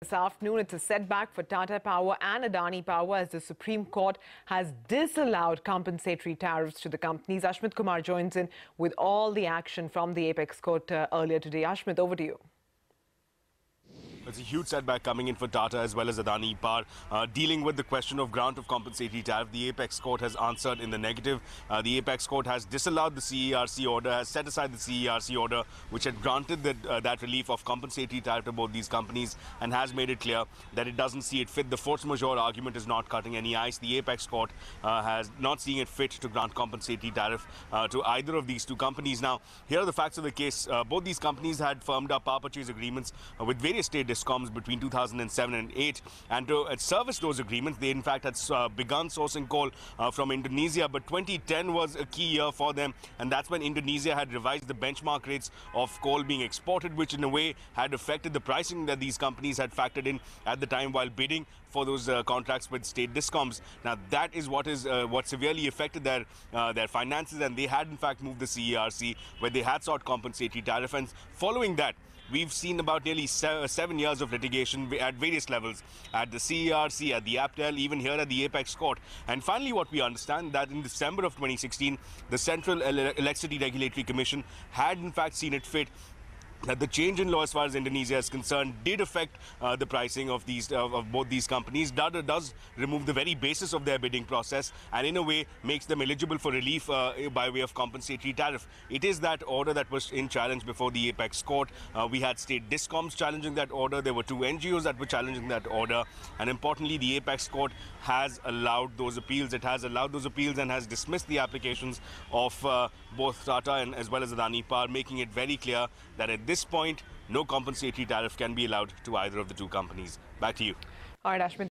This afternoon, it's a setback for Tata Power and Adani Power as the Supreme Court has disallowed compensatory tariffs to the companies. Ashmit Kumar joins in with all the action from the Apex Court earlier today. Ashmit, over to you. It's a huge setback coming in for Tata as well as Adani Power. Dealing with the question of grant of compensatory tariff, the Apex Court has answered in the negative. The Apex Court has disallowed the CERC order, has set aside the CERC order, which had granted that relief of compensatory tariff to both these companies, and has made it clear that it doesn't see it fit. The force majeure argument is not cutting any ice. The Apex Court has not seeing it fit to grant compensatory tariff to either of these two companies. Now, here are the facts of the case. Both these companies had firmed up power purchase agreements with various state discoms between 2007 and 8, and to service those agreements, they in fact had begun sourcing coal from Indonesia. But 2010 was a key year for them, and that's when Indonesia had revised the benchmark rates of coal being exported, which in a way had affected the pricing that these companies had factored in at the time while bidding for those contracts with state discoms. Now, that is what severely affected their finances, and they had in fact moved the CERC, where they had sought compensatory tariff. And following that, we've seen about nearly 7 years of litigation at various levels, at the CERC, at the APTEL, even here at the Apex Court. And finally, what we understand that in December of 2016, the Central Electricity Regulatory Commission had in fact seen it fit that the change in law as far as Indonesia is concerned did affect the pricing of both these companies. That does remove the very basis of their bidding process, and in a way makes them eligible for relief by way of compensatory tariff. It is that order that was in challenge before the Apex Court. We had state discoms challenging that order. There were 2 NGOs that were challenging that order, and importantly, the Apex Court has allowed those appeals. It has allowed those appeals and has dismissed the applications of both Tata and as well as Adani Power, making it very clear that at this point, no compensatory tariff can be allowed to either of the two companies. Back to you. All right, Ashmit.